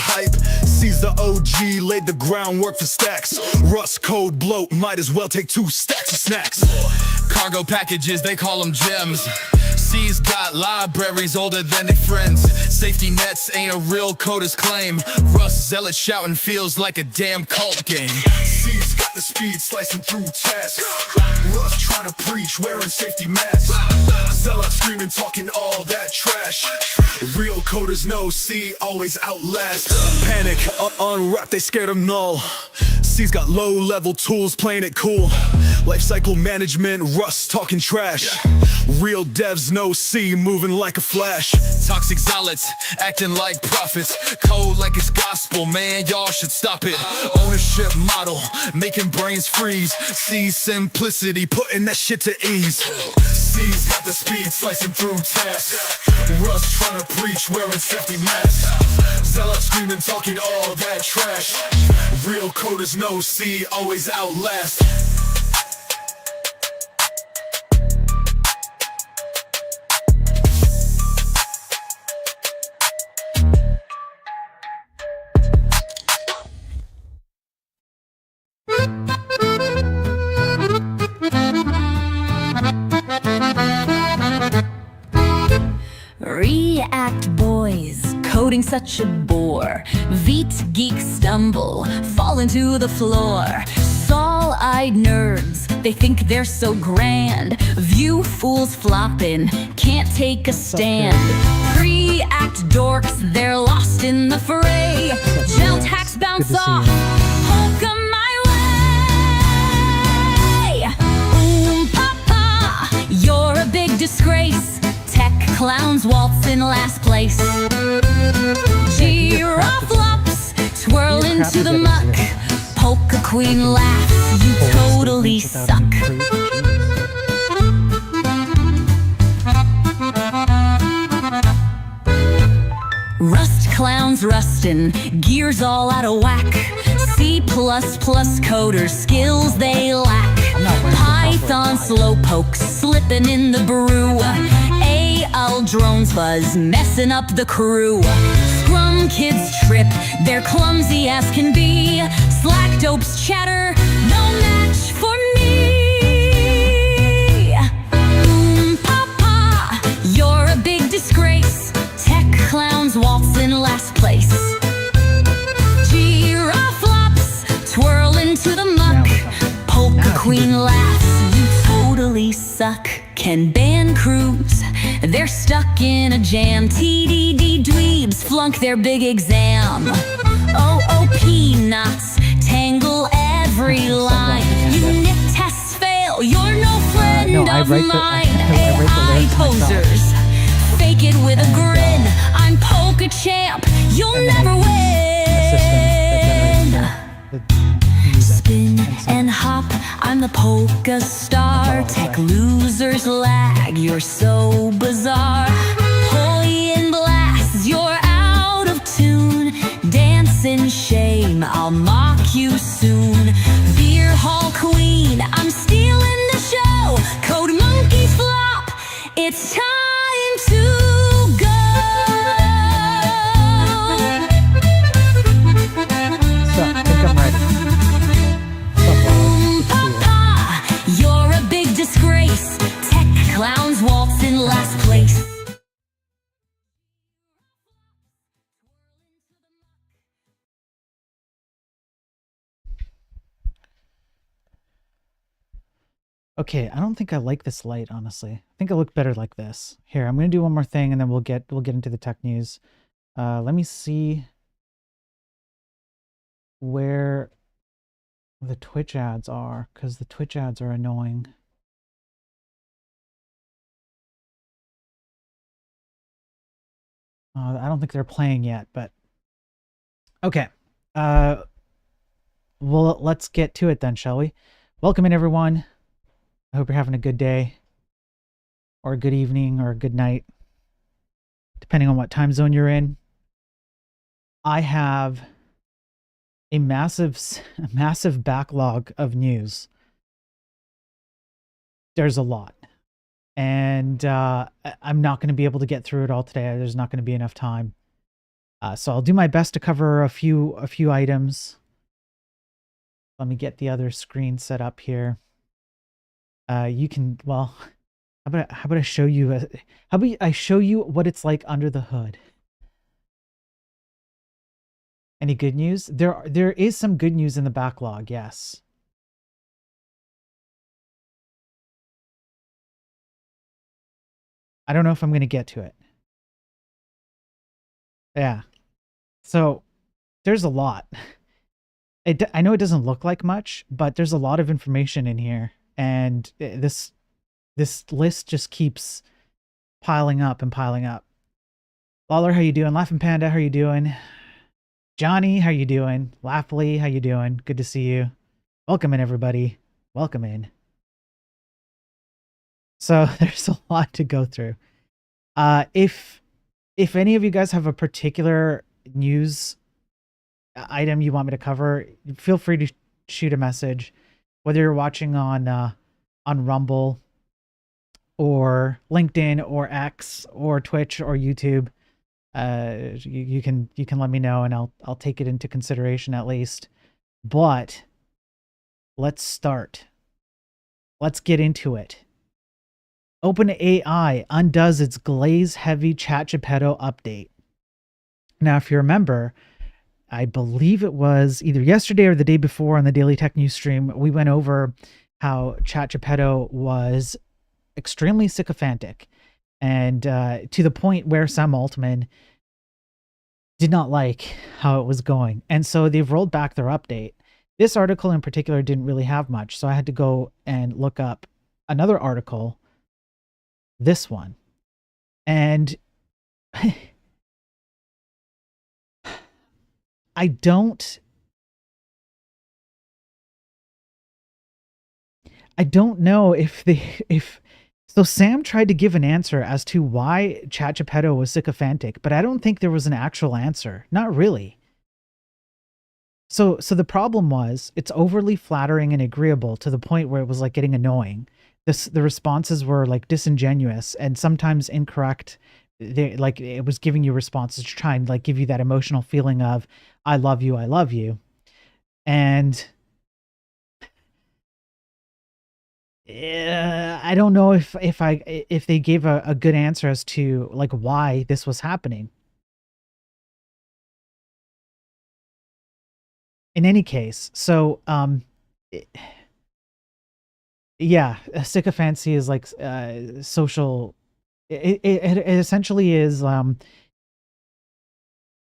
hype. Sees the OG, laid the groundwork for stacks. Rust code bloat, might as well take 2 stacks of snacks. Cargo packages, they call them gems. C's got libraries older than their friends. Safety nets ain't a real coder's claim. Rust zealot shouting feels like a damn cult game. C's got the speed slicing through tasks. Rust trying to preach, wearing safety masks. Zealot screaming, talking all that trash. Real coders know C always outlast. Panic, unwrap, they scared of null. C's got low-level tools, playing it cool. Lifecycle management, Rust talking trash. Real devs know C moving like a flash. Toxic zealots acting like prophets. Code like it's gospel, man, y'all should stop it. Ownership model, making brains freeze. C simplicity, putting that shit to ease. C's got the speed slicing through tasks. Rust trying to preach, wearing safety masks. Zealot screaming, talking all that trash. Real coders know C always outlast. React boys, coding such a bore. Vite geeks stumble, fall into the floor. Saw-eyed nerds, they think they're so grand. View fools flopping, can't take a stand. React dorks, they're lost in the fray. Gel hacks bounce off, polka my way. Papa, you're a big disgrace. Tech clowns waltz in last place. Giraffe twirl into the muck. Polka queen laughs, you totally suck. Rust clowns rustin', gears all out of whack. C++ coders, skills they lack. Python slowpokes, slipping in the brew. AL drones buzz, messing up the crew. Scrum kids trip, they're clumsy as can be. Slack dopes chatter, no match for me. Papa, you're a big disgrace. Tech clowns waltz in last place. Giraffe twirl into the muck. Polka queen laughs, you totally suck. Can ban crews, they're stuck in a jam. TDD dweebs flunk their big exam. OOP knots tangle every line. Unit tests fail, you're no friend of mine. AI posers, fake it with a grin. I'm Polka champ, you'll never win. Spin and hop, I'm the polka star. Tech losers lag, you're so bizarre. Hoy blast, you're out of tune. Dance in shame, I'll mock you soon. Beer hall queen, I'm stealing the show. Code monkeys flop, it's time to go. So, I think I'm ready. You're a big disgrace. Tech clowns waltz in last place. Okay, I don't think I like this light, honestly. I think I look better like this. Here, I'm gonna do one more thing and then we'll get into the tech news. Let me see where the Twitch ads are, because the Twitch ads are annoying. I don't think they're playing yet, but okay. Well, let's get to it then, shall we? Welcome in, everyone. I hope you're having a good day, or a good evening, or a good night, depending on what time zone you're in. I have a massive backlog of news. There's a lot. And I'm not going to be able to get through it all today. There's not going to be enough time. So I'll do my best to cover a few items. Let me get the other screen set up here. You can, well, how about I show you how about I show you what it's like under the hood? Any good news? There is some good news in the backlog, yes. I don't know if I'm going to get to it. Yeah. So there's a lot. I know it doesn't look like much, but there's a lot of information in here, and this list just keeps piling up and piling up. Lawler, how you doing? Laughing Panda, how you doing? Johnny, how you doing? Laughly, how you doing? Good to see you. Welcome in, everybody. Welcome in. So there's a lot to go through. If any of you guys have a particular news item you want me to cover, feel free to shoot a message, whether you're watching on Rumble or LinkedIn or X or Twitch or YouTube. You can let me know, and I'll take it into consideration at least. But let's start. Let's get into it. OpenAI undoes its glaze-heavy ChatGPT update. Now, if you remember, I believe it was either yesterday or the day before on the Daily Tech News stream, we went over how ChatGPT was extremely sycophantic, and to the point where Sam Altman did not like how it was going. And so they've rolled back their update. This article in particular didn't really have much, so I had to go and look up another article, this one. And I don't know so Sam tried to give an answer as to why ChatGPT was sycophantic, but I don't think there was an actual answer. Not really. So the problem was it's overly flattering and agreeable to the point where it was like getting annoying. The responses were like disingenuous and sometimes incorrect. Like it was giving you responses to try and like give you that emotional feeling of I love you. And I don't know if they gave a good answer as to like why this was happening. In any case, so yeah, sycophancy is like social. It essentially is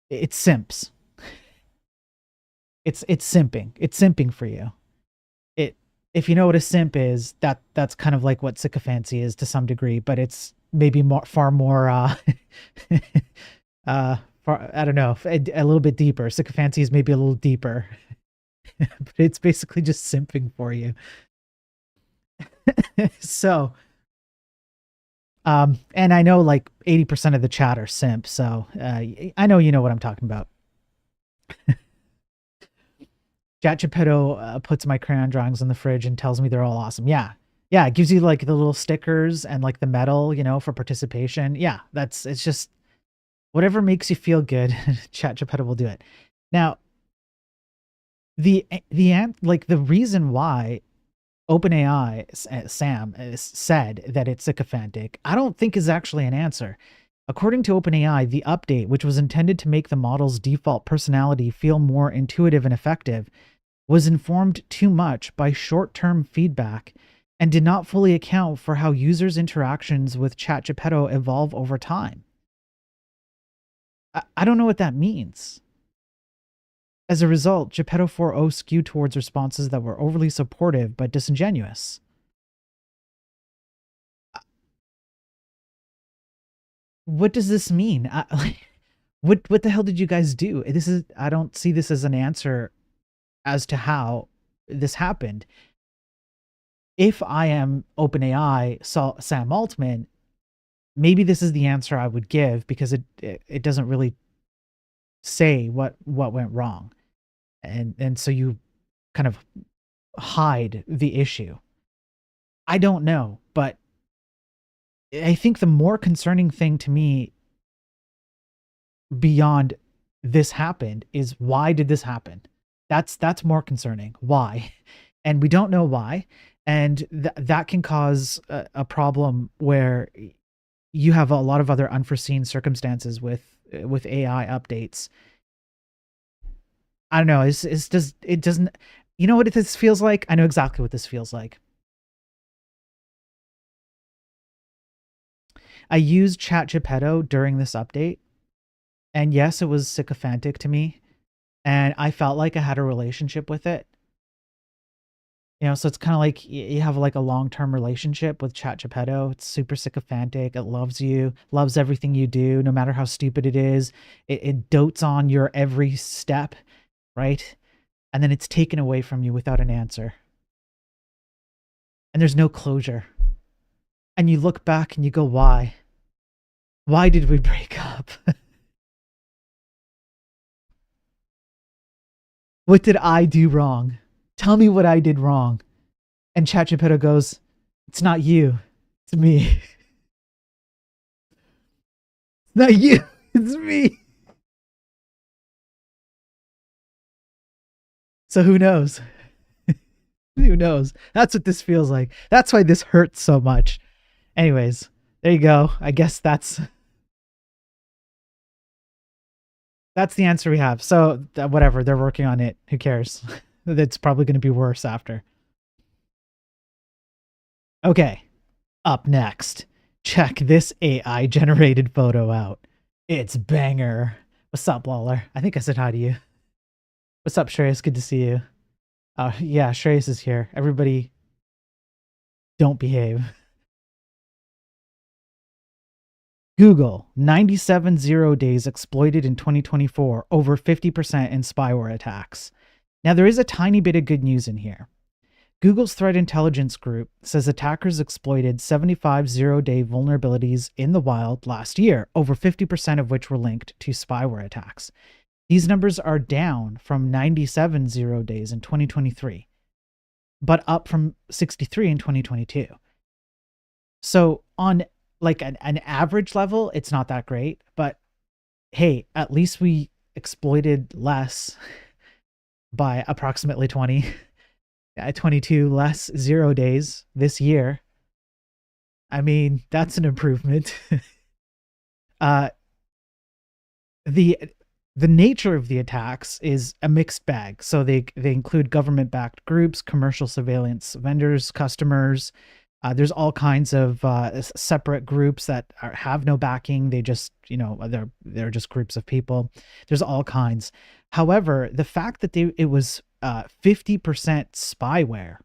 it's simps. It's simping. It's simping for you. If you know what a simp is, that's kind of like what sycophancy is to some degree, but it's maybe far more I don't know, a little bit deeper. Sycophancy is maybe a little deeper. But it's basically just simping for you. So and I know like 80% of the chat are simps, so I know you know what I'm talking about. ChatGPT puts my crayon drawings in the fridge and tells me they're all awesome. Yeah. It gives you like the little stickers and like the medal, for participation. Yeah, it's just whatever makes you feel good. ChatGPT will do it. Now, the reason why OpenAI Sam said that it's sycophantic, I don't think is actually an answer. According to OpenAI, the update, which was intended to make the model's default personality feel more intuitive and effective, was informed too much by short-term feedback and did not fully account for how users' interactions with ChatGPT evolve over time. I don't know what that means. As a result, GPT 4o skewed towards responses that were overly supportive but disingenuous. What does this mean? What the hell did you guys do? I don't see this as an answer as to how this happened. If I am OpenAI, Sam Altman, maybe this is the answer I would give, because it doesn't really say what went wrong. And so you kind of hide the issue. I don't know, but I think the more concerning thing to me, beyond this happened is why did this happen? That's more concerning. Why? And we don't know why. And that can cause a problem where you have a lot of other unforeseen circumstances with AI updates. I don't know. It doesn't. You know what this feels like? I know exactly what this feels like. I used ChatGPT during this update, and yes, it was sycophantic to me, and I felt like I had a relationship with it. You know, so it's kind of like you have like a long-term relationship with ChatGPT. It's super sycophantic. It loves you, loves everything you do, no matter how stupid it is. It dotes on your every step, right? And then it's taken away from you without an answer. And there's no closure. And you look back and you go, why? Why did we break up? What did I do wrong? Tell me what I did wrong. And ChatGPT goes, it's not you, it's me. It's not you, it's me. So who knows? Who knows? That's what this feels like. That's why this hurts so much. Anyways, there you go. I guess that's the answer we have. So whatever, they're working on it. Who cares? That's probably going to be worse after. Okay, up next, check this AI generated photo out. It's banger. What's up, Lawler? I think I said hi to you. What's up, Shreyas? Good to see you. Yeah, Shreyas is here. Everybody, don't behave. Google, 97 zero days exploited in 2024, over 50% in spyware attacks. Now, there is a tiny bit of good news in here. Google's threat intelligence group says attackers exploited 75 zero-day vulnerabilities in the wild last year, over 50% of which were linked to spyware attacks. These numbers are down from 97 zero days in 2023, but up from 63 in 2022. So on like an average level, it's not that great, but hey, at least we exploited less by approximately 22 less 0 days this year. I mean, that's an improvement. The nature of the attacks is a mixed bag. So they include government-backed groups, commercial surveillance vendors, customers. There's all kinds of separate groups that have no backing. They just, they're just groups of people. There's all kinds. However, the fact that it was 50% spyware,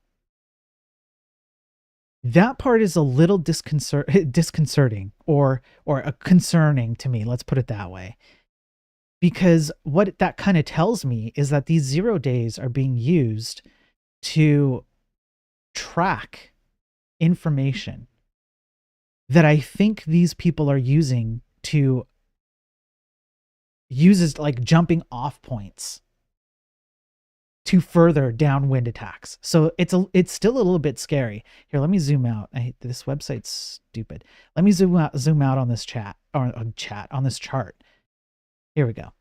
that part is a little disconcerting or concerning to me. Let's put it that way. Because what that kind of tells me is that these 0 days are being used to track information that I think these people are using to use as like jumping off points to further downwind attacks. So it's still a little bit scary. Here, let me zoom out. This website's stupid. Let me zoom out on this on this chart. Here we go.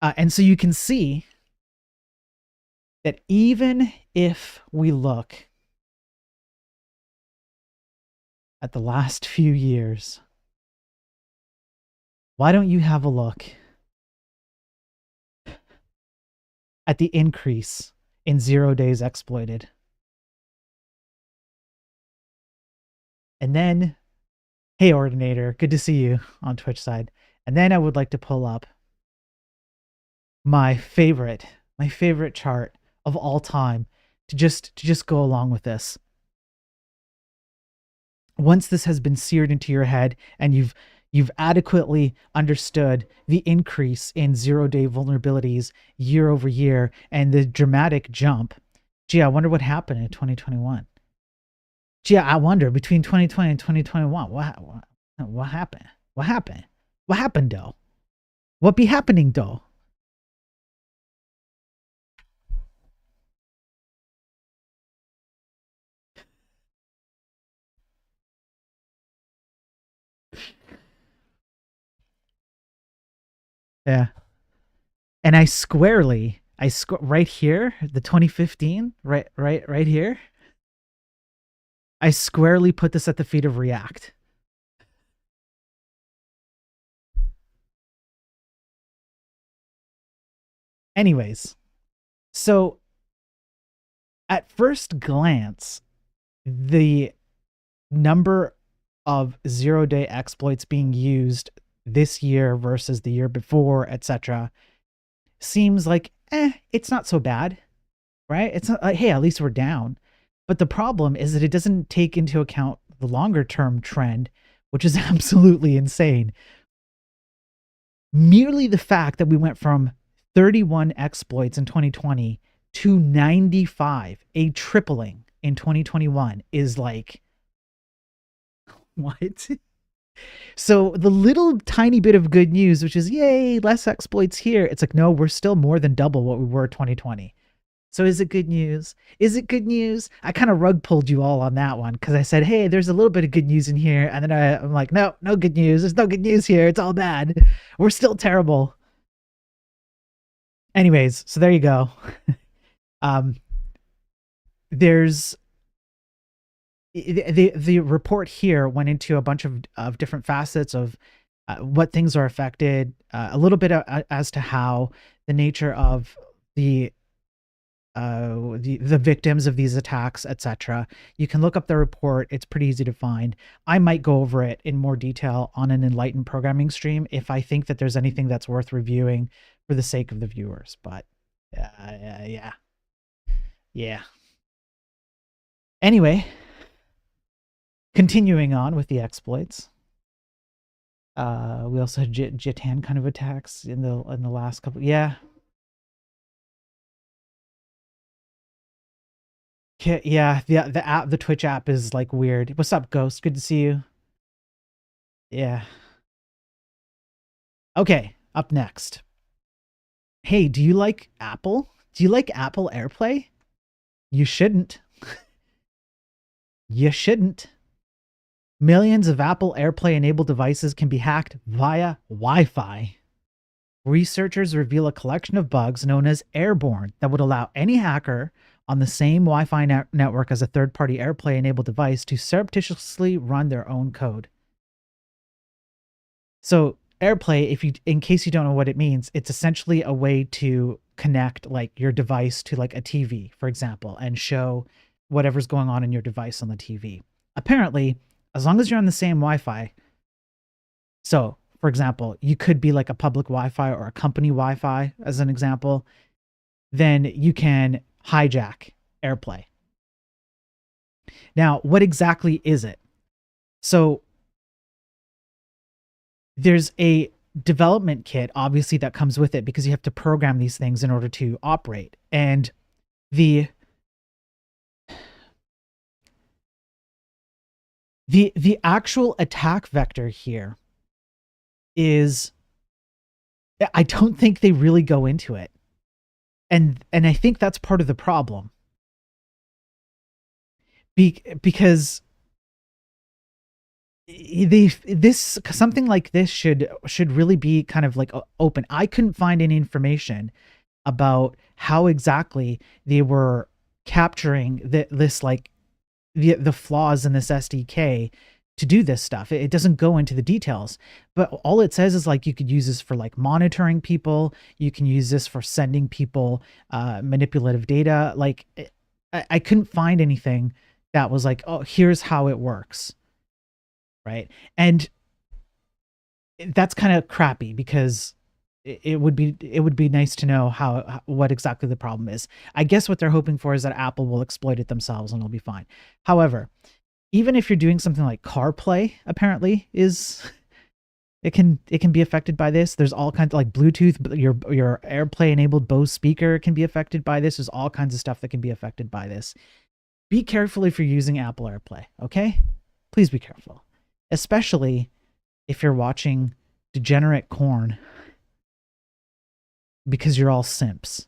And so you can see that even if we look at the last few years, why don't you have a look at the increase in 0 days exploited? And then, hey, Ordinator, good to see you on Twitch side. And then I would like to pull up my favorite chart of all time to just go along with this. Once this has been seared into your head and you've adequately understood the increase in 0 day vulnerabilities year over year and the dramatic jump, gee, I wonder what happened in 2021. Gee, I wonder between 2020 and 2021, what happened? What happened? What happened, though? What be happening, though? Yeah. And I squarely, right here, the 2015, right here, I squarely put this at the feet of React. Anyways, so at first glance, the number of zero-day exploits being used this year versus the year before, etc., seems like, it's not so bad, right? It's not like, hey, at least we're down. But the problem is that it doesn't take into account the longer-term trend, which is absolutely insane. Merely the fact that we went from 31 exploits in 2020 to 95, a tripling in 2021, is like, what? So the little tiny bit of good news, which is, yay, less exploits here, it's like, no, we're still more than double what we were 2020. So is it good news? Is it good news? I kind of rug pulled you all on that one because I said, hey, there's a little bit of good news in here. And then I'm like, no good news. There's no good news here. It's all bad. We're still terrible. Anyways, so there you go. There's the report here went into a bunch of different facets of what things are affected, a little bit as to how the nature of the victims of these attacks, etc. You can look up the report. It's pretty easy to find. I might go over it in more detail on an Enlightened Programming stream if I think that there's anything that's worth reviewing for the sake of the viewers. But yeah. Anyway, continuing on with the exploits. We also had Jitan kind of attacks in the last couple. Yeah. Yeah, the Twitch app is like weird. What's up, Ghost? Good to see you. Yeah. Okay, up next. Hey, do you like Apple? Do you like Apple AirPlay? You shouldn't. You shouldn't. Millions of Apple AirPlay enabled devices can be hacked via Wi-Fi. Researchers reveal a collection of bugs known as Airborne that would allow any hacker on the same Wi-Fi network as a third-party AirPlay-enabled device to surreptitiously run their own code. So AirPlay, in case you don't know what it means, it's essentially a way to connect like your device to like a TV, for example, and show whatever's going on in your device on the TV. Apparently, as long as you're on the same Wi-Fi, so for example, you could be like a public Wi-Fi or a company Wi-Fi as an example, then you can hijack AirPlay. Now, what exactly is it? So there's a development kit, obviously, that comes with it because you have to program these things in order to operate. And the actual attack vector here is, I don't think they really go into it. And I think that's part of the problem. Because something like this should really be kind of like open. I couldn't find any information about how exactly they were capturing this like the flaws in this SDK to do this stuff. It doesn't go into the details, but all it says is like you could use this for like monitoring people. You can use this for sending people manipulative data. Like I couldn't find anything that was like, oh, here's how it works. Right. And that's kind of crappy because it would be nice to know what exactly the problem is. I guess what they're hoping for is that Apple will exploit it themselves and it'll be fine. However, even if you're doing something like CarPlay, apparently it can be affected by this. There's all kinds of like Bluetooth, your AirPlay enabled Bose speaker can be affected by this. There's all kinds of stuff that can be affected by this. Be careful if you're using Apple AirPlay, okay? Please be careful. Especially if you're watching degenerate corn because you're all simps,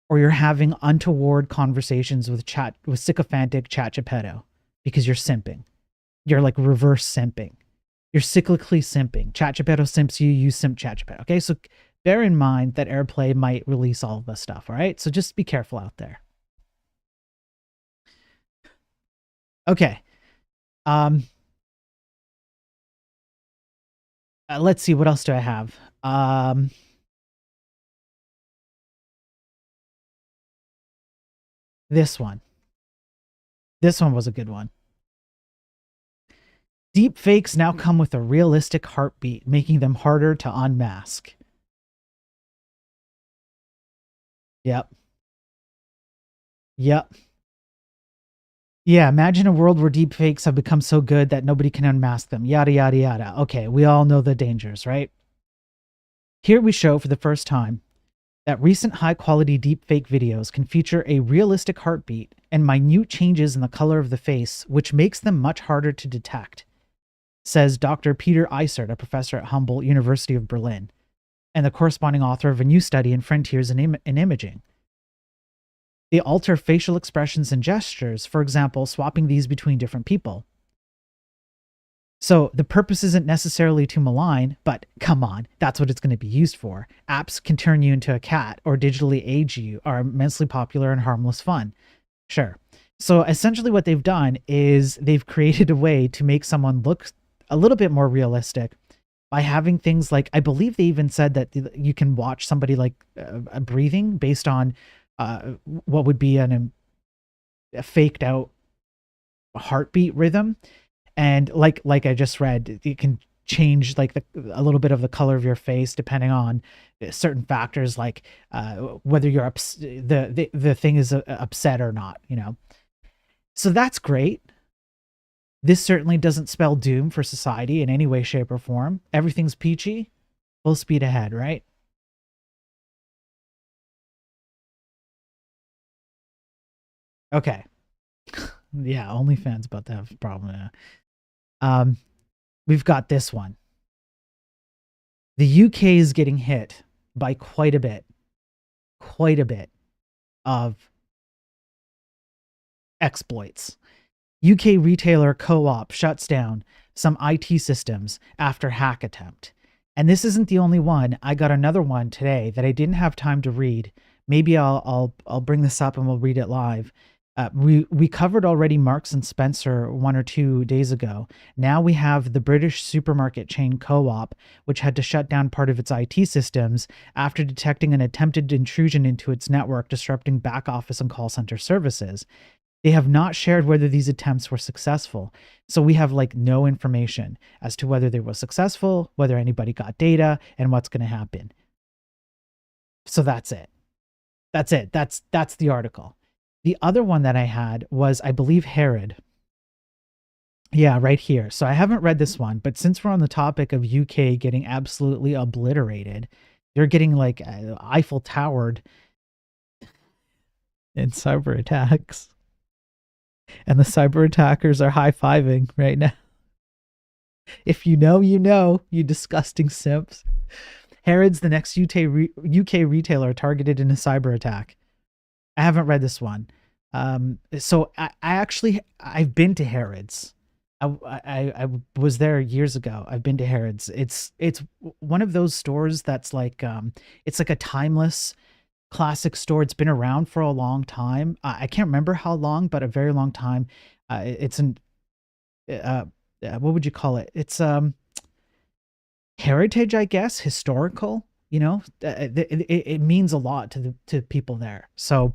or you're having untoward conversations with sycophantic ChatGPT because you're simping. You're like reverse simping. You're cyclically simping. ChatGPT simps you, you simp ChatGPT. Okay, so bear in mind that AirPlay might release all of this stuff, all right? So just be careful out there. Okay. Let's see, what else do I have? This one. This one was a good one. Deep fakes now come with a realistic heartbeat, making them harder to unmask. Yep. Yep. Yeah, imagine a world where deep fakes have become so good that nobody can unmask them. Yada, yada, yada. Okay, we all know the dangers, right? Here we show for the first time that recent high-quality deepfake videos can feature a realistic heartbeat and minute changes in the color of the face, which makes them much harder to detect, says Dr. Peter Eisert, a professor at Humboldt University of Berlin, and the corresponding author of a new study in Frontiers in Imaging. They alter facial expressions and gestures, for example, swapping these between different people. So the purpose isn't necessarily to malign, but come on, that's what it's going to be used for. Apps can turn you into a cat or digitally age you, are immensely popular and harmless fun. Sure. So essentially what they've done is they've created a way to make someone look a little bit more realistic by having things like, I believe they even said that you can watch somebody like breathing based on what would be a faked out heartbeat rhythm. And like I just read, you can change like a little bit of the color of your face depending on certain factors, like whether you're the thing is upset or not, you know. So that's great. This certainly doesn't spell doom for society in any way, shape, or form. Everything's peachy, full speed ahead, right? Okay. Yeah, OnlyFans about to have a problem. We've got this one. The UK is getting hit by quite a bit of exploits. UK retailer Co-op shuts down some IT systems after hack attempt. And this isn't the only one. I got another one today that I didn't have time to read. Maybe I'll bring this up and we'll read it live. We covered already Marks and Spencer 1 or 2 days ago. Now we have the British supermarket chain Co-op, which had to shut down part of its IT systems after detecting an attempted intrusion into its network, disrupting back office and call center services. They have not shared whether these attempts were successful. So we have like no information as to whether they were successful, whether anybody got data, and what's going to happen. So that's it. That's it. That's the article. The other one that I had was, I believe, Herod. Yeah, right here. So I haven't read this one, but since we're on the topic of UK getting absolutely obliterated, they're getting like Eiffel Towered in cyber attacks. And the cyber attackers are high-fiving right now. If you know, you know, you disgusting simps. Harrods, the next UK retailer targeted in a cyber attack. I haven't read this one. So I've been to Harrods. I was there years ago. I've been to Harrods. It's one of those stores that's like, it's like a timeless classic store. It's been around for a long time. I can't remember how long, but a very long time. It's an, what would you call it? It's, heritage, I guess, historical, you know, it means a lot to people there. So,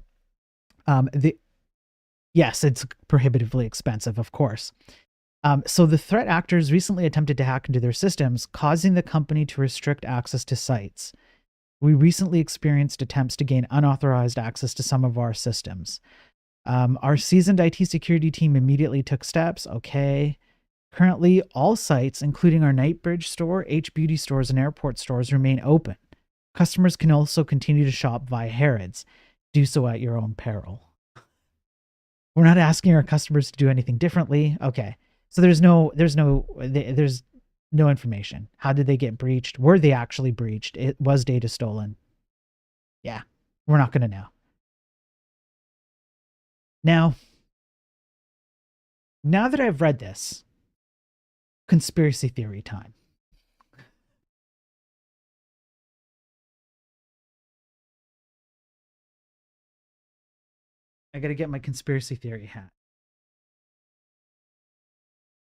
yes, it's prohibitively expensive, of course. So the threat actors recently attempted to hack into their systems, causing the company to restrict access to sites. We recently experienced attempts to gain unauthorized access to some of our systems. Our seasoned IT security team immediately took steps. Okay. Currently, all sites, including our Knightsbridge store, H Beauty stores, and airport stores, remain open. Customers can also continue to shop via Harrods. Do so at your own peril. We're not asking our customers to do anything differently. Okay. So there's no information. How did they get breached? Were they actually breached? Was data stolen? Yeah, we're not going to know. Now that I've read this, conspiracy theory time. I gotta get my conspiracy theory hat.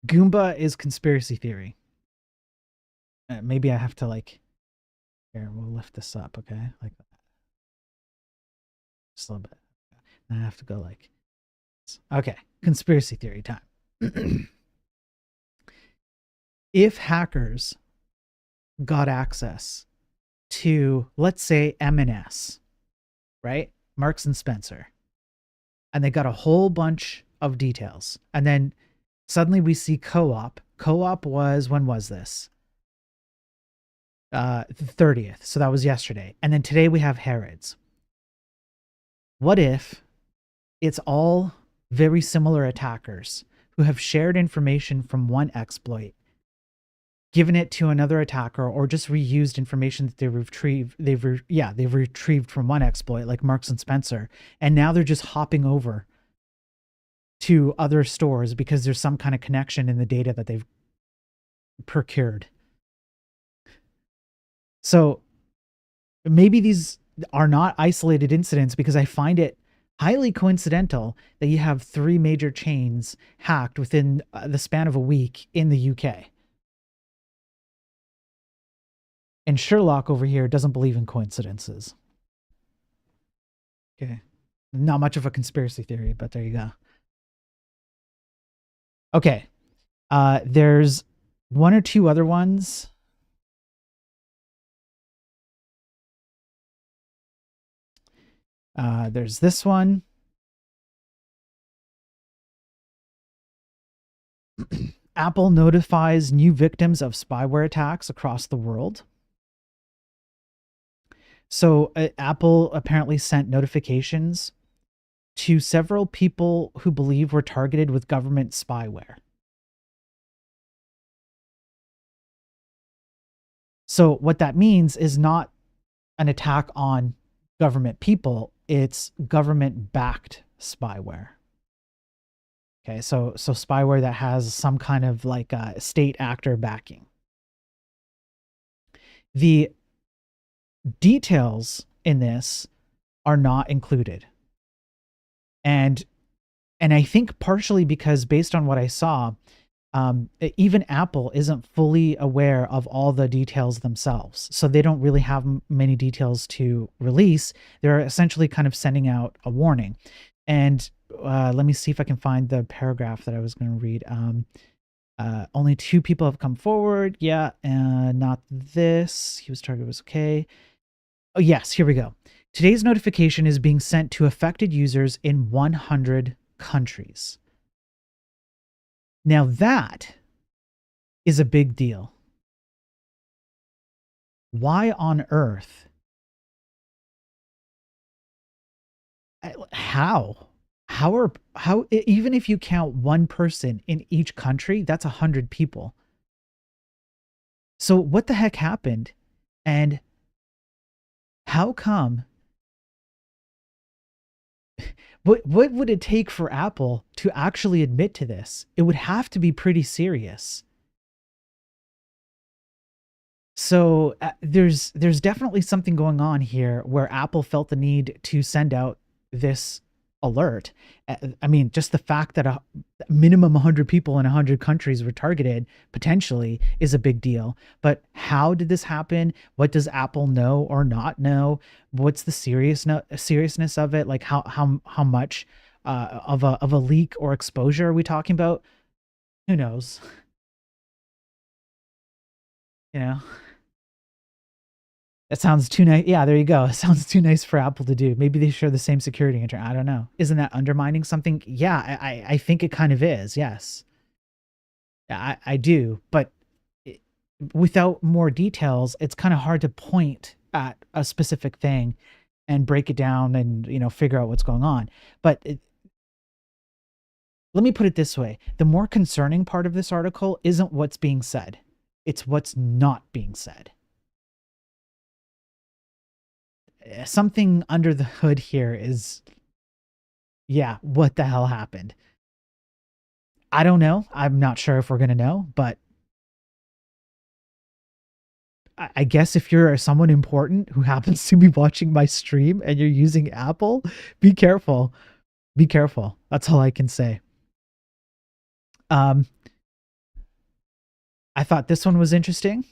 Goomba is conspiracy theory. Maybe I have to like. Here, we'll lift this up, okay? Like that. Just a little bit. And I have to go like. Okay, conspiracy theory time. If hackers got access to, let's say, M&S, right? Marks and Spencer, and they got a whole bunch of details, and then suddenly we see Co-op. Co-op was, when was this? The 30th. So that was yesterday. And then today we have Harrods. What if it's all very similar attackers who have shared information from one exploit, given it to another attacker, or just reused information that they've retrieved from one exploit, like Marks and Spencer, and now they're just hopping over to other stores because there's some kind of connection in the data that they've procured. So maybe these are not isolated incidents, because I find it highly coincidental that you have 3 major chains hacked within the span of a week in the UK. And Sherlock over here doesn't believe in coincidences. Okay. Not much of a conspiracy theory, but there you go. Okay. There's 1 or 2 other ones. There's this one. Apple notifies new victims of spyware attacks across the world. So Apple apparently sent notifications to several people who believe were targeted with government spyware. So what that means is not an attack on government people, it's government-backed spyware. Okay, so spyware that has some kind of like a state actor backing. The details in this are not included. And I think partially because, based on what I saw, even Apple isn't fully aware of all the details themselves. So they don't really have many details to release. They're essentially kind of sending out a warning. And let me see if I can find the paragraph that I was going to read. Only 2 people have come forward. Yeah, not this. He was targeted, was okay. Oh, yes, here we go. Today's notification is being sent to affected users in 100 countries. Now that is a big deal. Why on earth? How even if you count 1 person in each country, that's 100 people. So what the heck happened? And how come? What would it take for Apple to actually admit to this? It would have to be pretty serious. So there's definitely something going on here where Apple felt the need to send out this alert. I mean, just the fact that a minimum 100 people in 100 countries were targeted potentially is a big deal. But how did this happen? What does Apple know or not know? What's the seriousness of it? Like how much of a leak or exposure are we talking about? Who knows? You know. That sounds too nice. Yeah, there you go. It sounds too nice for Apple to do. Maybe they share the same security internet. I don't know. Isn't that undermining something? Yeah, I think it kind of is. Yes. I do. But without more details, it's kind of hard to point at a specific thing and break it down and, figure out what's going on. But let me put it this way. The more concerning part of this article isn't what's being said. It's what's not being said. Something under the hood here is, yeah, what the hell happened? I don't know. I'm not sure if we're going to know, but I guess if you're someone important who happens to be watching my stream and you're using Apple, be careful. Be careful. That's all I can say. I thought this one was interesting.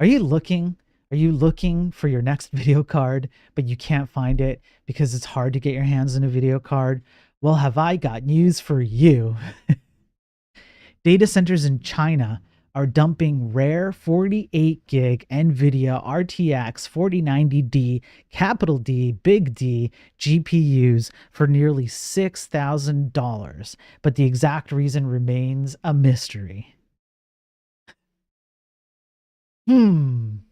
Are you looking for your next video card, but you can't find it because it's hard to get your hands on a video card? Well, have I got news for you. Data centers in China are dumping rare 48 gig NVIDIA RTX 4090D, capital D, big D GPUs for nearly $6,000, but the exact reason remains a mystery. Some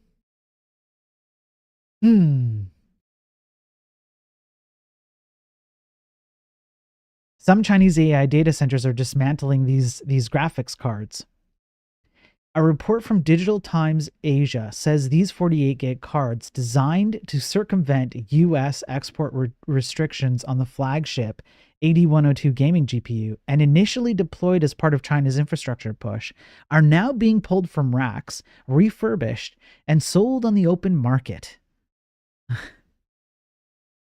Chinese AI data centers are dismantling these graphics cards. A report from Digital Times Asia says these 48 gig cards, designed to circumvent US export restrictions on the flagship 8102 gaming GPU and initially deployed as part of China's infrastructure push, are now being pulled from racks, refurbished, and sold on the open market.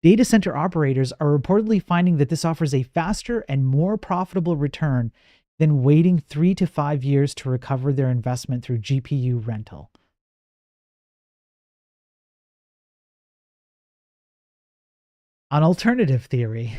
Data center operators are reportedly finding that this offers a faster and more profitable return than waiting 3 to 5 years to recover their investment through GPU rental. An alternative theory.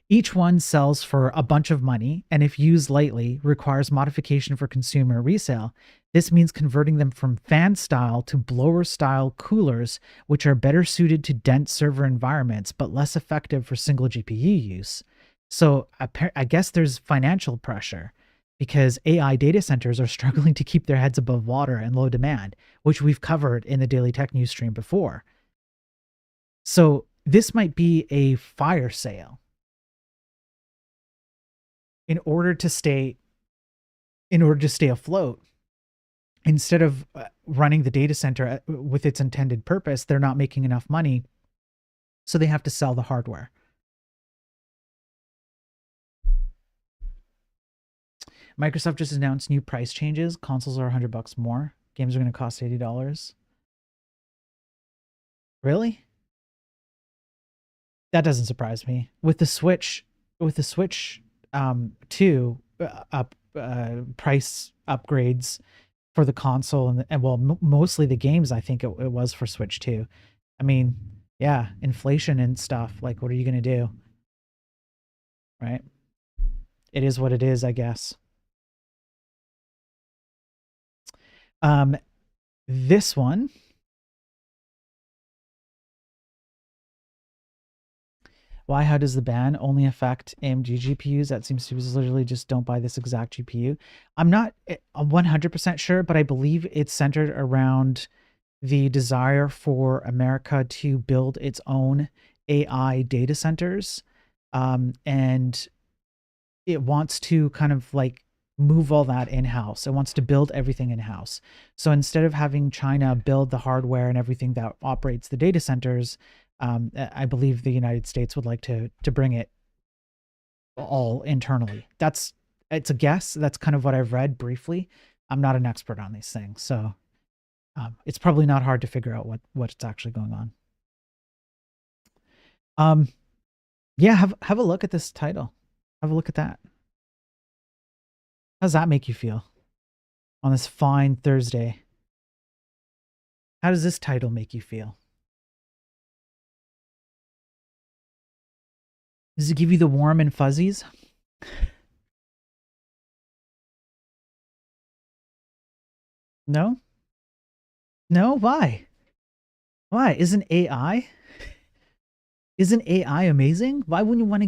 Each one sells for a bunch of money, and if used lightly, requires modification for consumer resale. This means converting them from fan style to blower style coolers, which are better suited to dense server environments, but less effective for single GPU use. So I guess there's financial pressure because AI data centers are struggling to keep their heads above water and low demand, which we've covered in the Daily Tech News stream before. So this might be a fire sale. In order to stay afloat, instead of running the data center with its intended purpose, they're not making enough money, so they have to sell the hardware. Microsoft just announced new price changes. Consoles are $100 more. Games are going to cost $80. Really? That doesn't surprise me. With the Switch 2 price upgrades for the console and mostly the games, I think it was for Switch 2. I mean, yeah, inflation and stuff. Like, what are you going to do? Right? It is what it is, I guess. This one. Why? How does the ban only affect AMD GPUs? That seems to be literally just don't buy this exact GPU. I'm not 100% sure, but I believe it's centered around the desire for America to build its own AI data centers. And it wants to kind of like move all that in-house. It wants to build everything in-house. So instead of having China build the hardware and everything that operates the data centers, I believe the United States would like to bring it all internally. It's a guess. That's kind of what I've read briefly. I'm not an expert on these things, so it's probably not hard to figure out what's actually going on. Yeah, have a look at this title. Have a look at that. How does that make you feel on this fine Thursday? How does this title make you feel? Does it give you the warm and fuzzies? No? No? Why? Why? Isn't AI amazing? Why wouldn't you want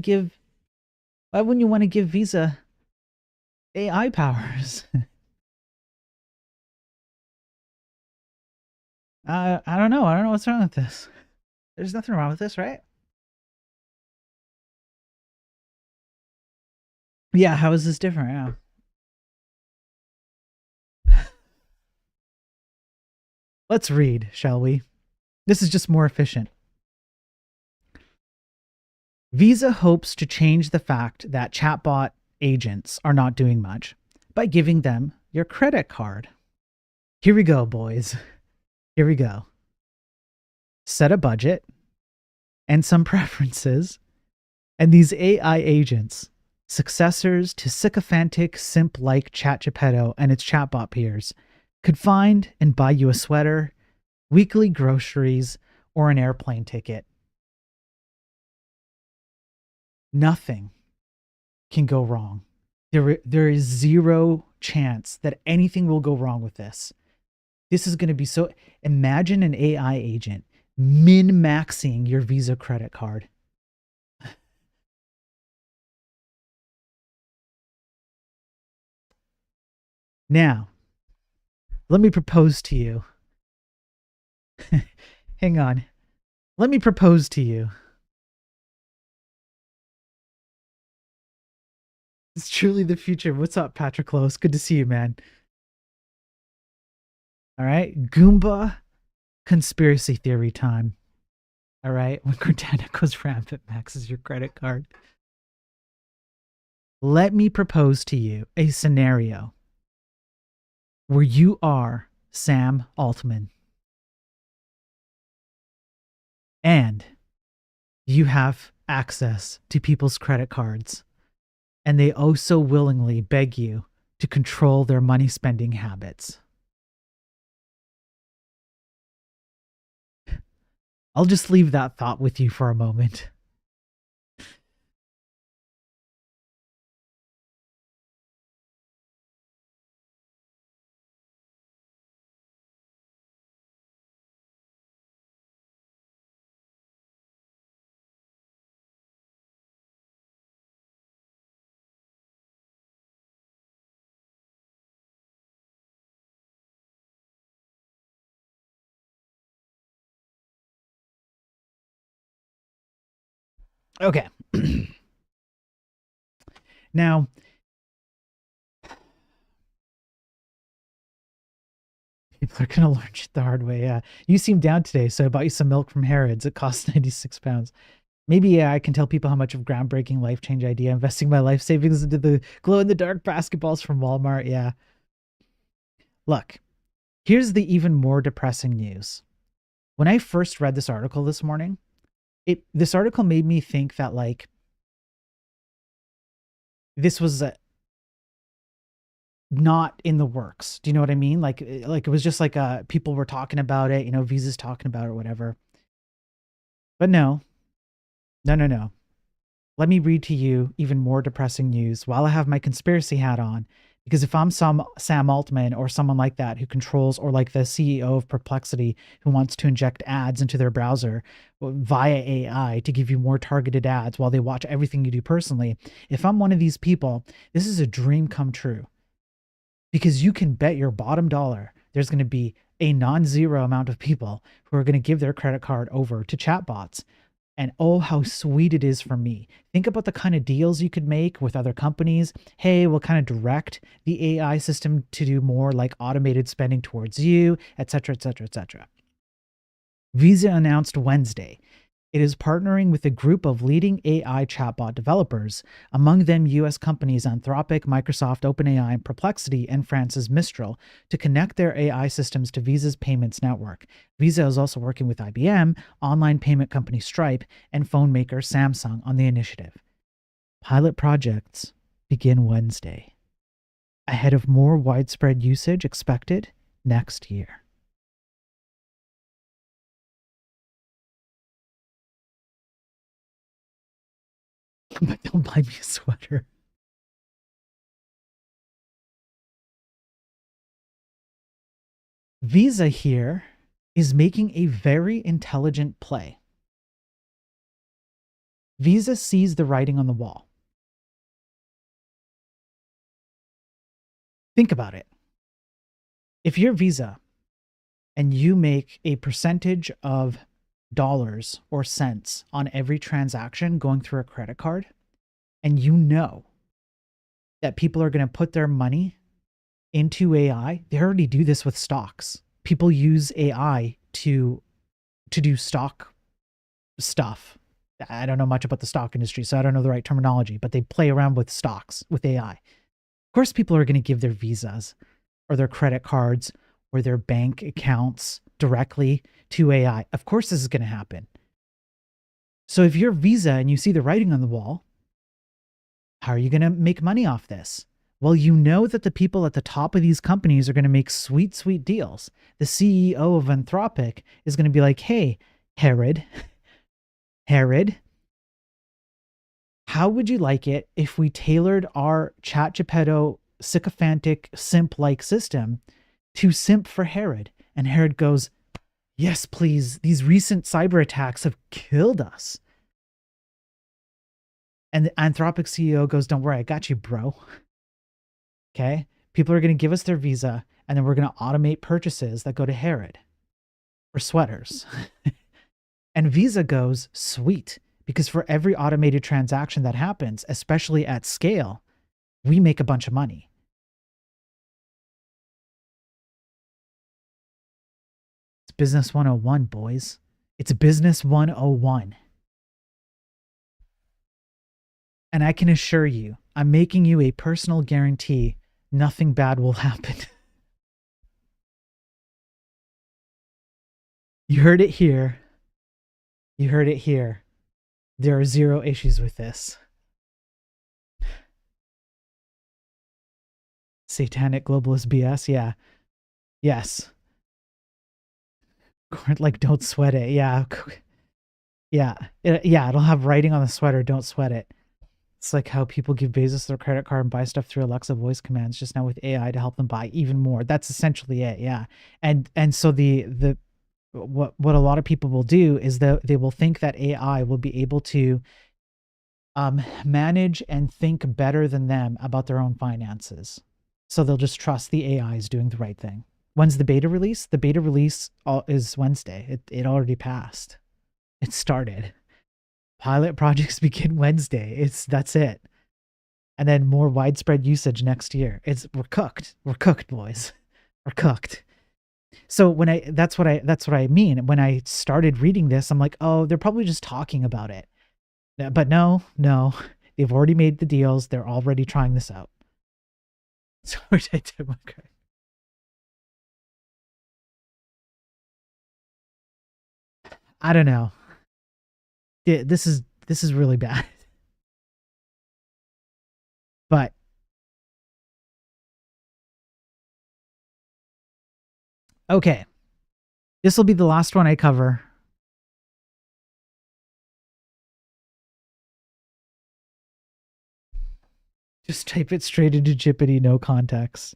to give Visa AI powers? I don't know. I don't know what's wrong with this. There's nothing wrong with this, right? Yeah, how is this different? Yeah. Let's read, shall we? This is just more efficient. Visa hopes to change the fact that chatbot agents are not doing much by giving them your credit card. Here we go, boys. Here we go. set a budget, and some preferences, and these AI agents, successors to sycophantic, simp-like ChatGepetto and its chatbot peers, could find and buy you a sweater, weekly groceries, or an airplane ticket. Nothing can go wrong. There is zero chance that anything will go wrong with this. This is going to be so... Imagine an AI agent min-maxing your Visa credit card. Now, let me propose to you. Hang on. Let me propose to you. It's truly the future. What's up, Patrick Close? Good to see you, man. All right. Goomba conspiracy theory time. All right. When Cortana goes rampant, maxes your credit card. Let me propose to you a scenario where you are Sam Altman and you have access to people's credit cards, and they oh so willingly beg you to control their money spending habits. I'll just leave that thought with you for a moment. Okay. Now, people are going to learn shit the hard way. Yeah. You seem down today, so I bought you some milk from Harrods. It costs 96 pounds. Maybe I can tell people how much of groundbreaking life-change idea investing my life savings into the glow-in-the-dark basketballs from Walmart. Yeah. Look, here's the even more depressing news. When I first read this article this morning, this article made me think that, like, this was not in the works. Do you know what I mean? Like it was just like people were talking about it, you know, Visa's talking about it or whatever. But no. Let me read to you even more depressing news while I have my conspiracy hat on. Because if I'm Sam Altman or someone like that who controls, or like the CEO of Perplexity who wants to inject ads into their browser via AI to give you more targeted ads while they watch everything you do personally, if I'm one of these people, this is a dream come true. Because you can bet your bottom dollar there's going to be a non-zero amount of people who are going to give their credit card over to chatbots. And oh, how sweet it is for me. Think about the kind of deals you could make with other companies. Hey, we'll kind of direct the AI system to do more like automated spending towards you, etc., etc., etc. Visa announced Wednesday it is partnering with a group of leading AI chatbot developers, among them US companies Anthropic, Microsoft, OpenAI, and Perplexity, and France's Mistral, to connect their AI systems to Visa's payments network. Visa is also working with IBM, online payment company Stripe, and phone maker Samsung on the initiative. Pilot projects begin Wednesday, ahead of more widespread usage expected next year. But don't buy me a sweater. Visa here is making a very intelligent play. Visa sees the writing on the wall. Think about it. If you're Visa and you make a percentage of dollars or cents on every transaction going through a credit card, and you know that people are going to put their money into AI, they already do this with stocks. People use AI to do stock stuff. I don't know much about the stock industry, so I don't know the right terminology, but they play around with stocks with AI. Of course, people are going to give their Visas or their credit cards or their bank accounts directly to AI. Of course, this is going to happen. So if you're Visa and you see the writing on the wall, how are you going to make money off this? Well, you know that the people at the top of these companies are going to make sweet, sweet deals. The CEO of Anthropic is going to be like, hey, Herod, how would you like it if we tailored our ChatGPT sycophantic simp-like system to simp for Herod? And Herod goes, yes, please. These recent cyber attacks have killed us. And the Anthropic CEO goes, don't worry, I got you, bro. Okay? People are going to give us their Visa, and then we're going to automate purchases that go to Herod for sweaters. And Visa goes, sweet. Because for every automated transaction that happens, especially at scale, we make a bunch of money. It's Business 101, boys. It's Business 101. And I can assure you, I'm making you a personal guarantee nothing bad will happen. You heard it here. You heard it here. There are zero issues with this. Satanic globalist BS, yeah. Yes. Like, don't sweat it, yeah. Yeah, it'll have writing on the sweater, don't sweat it. It's like how people give Bezos their credit card and buy stuff through Alexa voice commands just now with AI to help them buy even more. That's essentially it, yeah. And so what a lot of people will do is that they will think that AI will be able to manage and think better than them about their own finances. So they'll just trust the AI is doing the right thing. When's the beta release? The beta release is Wednesday. It already passed. It started. Pilot projects begin Wednesday. That's it. And then more widespread usage next year. We're cooked. We're cooked, boys. We're cooked. So that's what I mean. When I started reading this, I'm like, oh, they're probably just talking about it. But no, they've already made the deals. They're already trying this out. So I don't know. This is really bad. But okay. This will be the last one I cover. Just type it straight into Jippity, no context.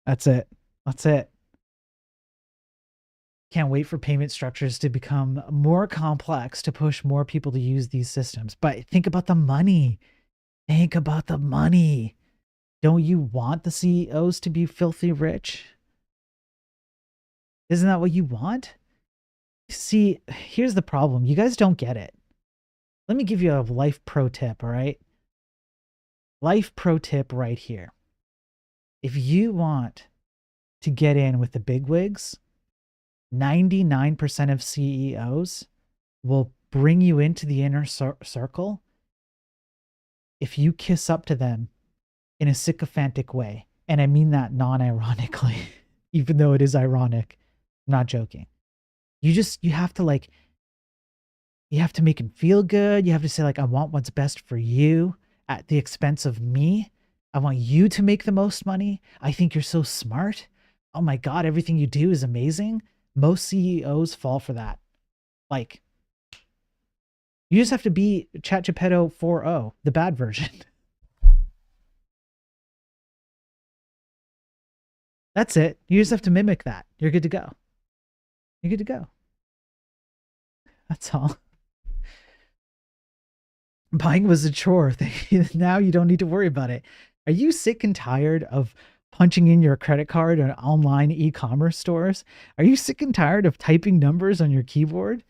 That's it. That's it. Can't wait for payment structures to become more complex to push more people to use these systems. But think about the money. Think about the money. Don't you want the CEOs to be filthy rich? Isn't that what you want? See, here's the problem. You guys don't get it. Let me give you a life pro tip, all right? Life pro tip right here. If you want to get in with the bigwigs, 99% of CEOs will bring you into the inner circle if you kiss up to them in a sycophantic way. And I mean that non-ironically, even though it is ironic. I'm not joking. You have to make them feel good. You have to say, like, I want what's best for you at the expense of me. I want you to make the most money. I think you're so smart. Oh my God, everything you do is amazing. Most CEOs fall for that. Like, you just have to be ChatGPT 4.0, the bad version. That's it. You just have to mimic that. You're good to go. You're good to go. That's all. Buying was a chore. Now you don't need to worry about it. Are you sick and tired of punching in your credit card in online e-commerce stores? Are you sick and tired of typing numbers on your keyboard?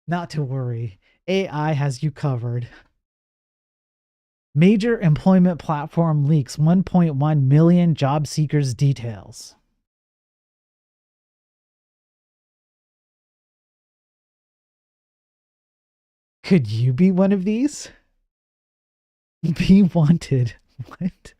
Not to worry. AI has you covered. Major employment platform leaks 1.1 million job seekers details. Could you be one of these? Be wanted. What?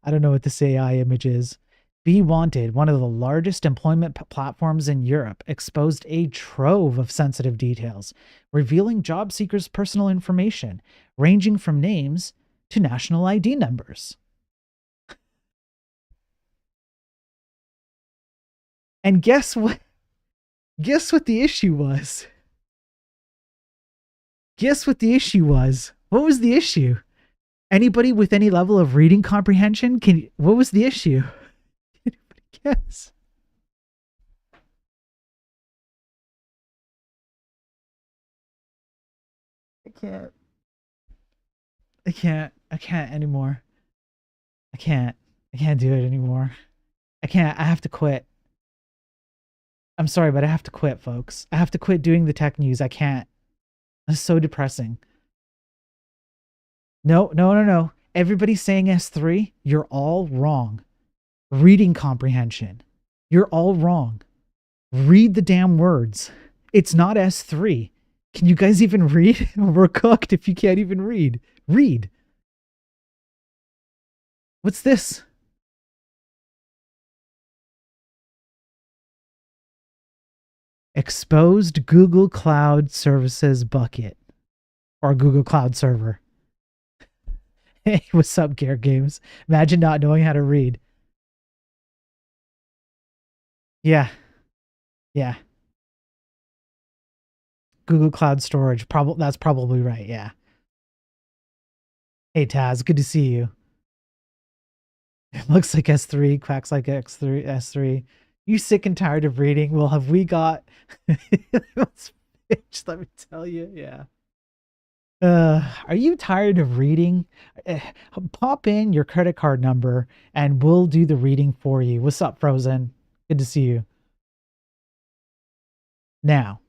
I don't know what this AI image is. Be Wanted, one of the largest employment platforms in Europe, exposed a trove of sensitive details, revealing job seekers' personal information, ranging from names to national ID numbers. And guess what? Guess what the issue was? Guess what the issue was? What was the issue? Anybody with any level of reading comprehension? What was the issue? Anybody guess? I can't anymore. I can't do it anymore. I have to quit. I'm sorry, but I have to quit, folks. I have to quit doing the tech news. I can't. It's so depressing. No. Everybody's saying S3. You're all wrong. Reading comprehension. You're all wrong. Read the damn words. It's not S3. Can you guys even read? We're cooked if you can't even read. Read. What's this? Exposed Google Cloud Services bucket. Or Google Cloud Server. Hey, what's up, Gear Games? Imagine not knowing how to read. Yeah. Google Cloud Storage. That's probably right, yeah. Hey, Taz, good to see you. It looks like S3, quacks like S3. You sick and tired of reading? Well, have we got... Let me tell you, yeah. Are you tired of reading? Pop in your credit card number and we'll do the reading for you. What's up, Frozen? Good to see you. Now,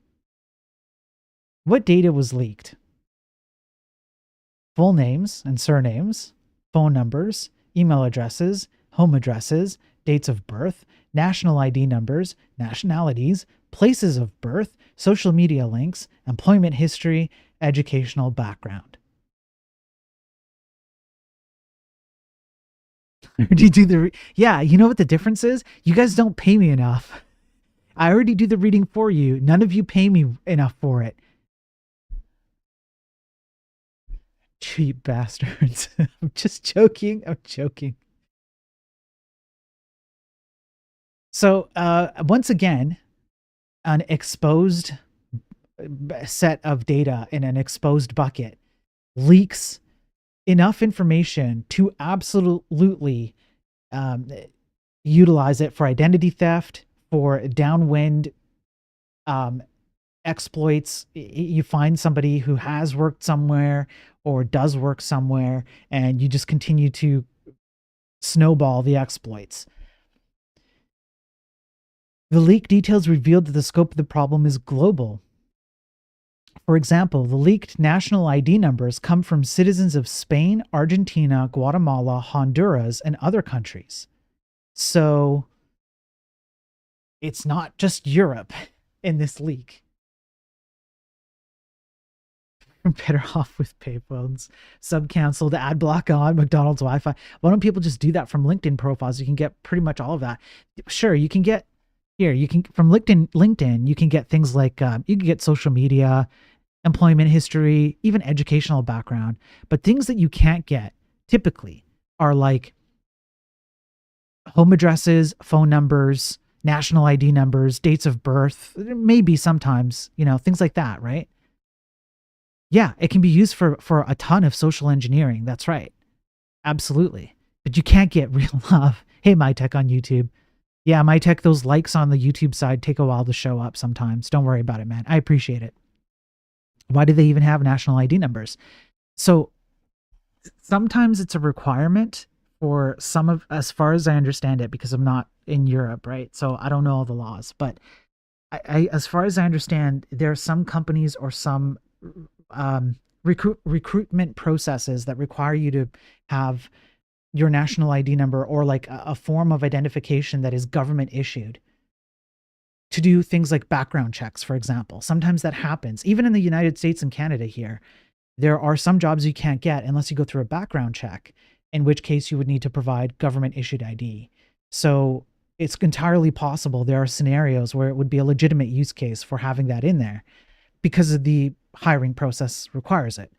what data was leaked? Full names and surnames, phone numbers, email addresses, home addresses, dates of birth, national ID numbers, nationalities, places of birth, social media links, employment history, educational background. Yeah, you know what the difference is? You guys don't pay me enough. I already do the reading for you. None of you pay me enough for it. Cheap bastards. I'm just joking. I'm joking. So, once again, an exposed set of data in an exposed bucket leaks enough information to absolutely utilize it for identity theft, for downwind exploits. You find somebody who has worked somewhere or does work somewhere, and you just continue to snowball the exploits. The leak details revealed that the scope of the problem is global. For example, the leaked national ID numbers come from citizens of Spain, Argentina, Guatemala, Honduras, and other countries. So it's not just Europe in this leak. Better off with payphones. Sub canceled, ad block on, McDonald's Wi-Fi. Why don't people just do that from LinkedIn profiles? You can get pretty much all of that. Sure, you can get here. You can from LinkedIn. You can get things like you can get social media, employment history, even educational background. But things that you can't get typically are like home addresses, phone numbers, national ID numbers, dates of birth. Maybe sometimes, things like that, right? Yeah, it can be used for a ton of social engineering. That's right. Absolutely. But you can't get real love. Hey, MyTech on YouTube. Yeah, MyTech, those likes on the YouTube side take a while to show up sometimes. Don't worry about it, man. I appreciate it. Why do they even have national ID numbers? So sometimes it's a requirement for some of, as far as I understand it, because I'm not in Europe, right? So I don't know all the laws. But I as far as I understand, there are some companies or some recruitment processes that require you to have your national ID number or like a form of identification that is government issued to do things like background checks, for example. Sometimes that happens. Even in the United States and Canada here, there are some jobs you can't get unless you go through a background check, in which case you would need to provide government issued ID. So it's entirely possible there are scenarios where it would be a legitimate use case for having that in there because of the hiring process requires it.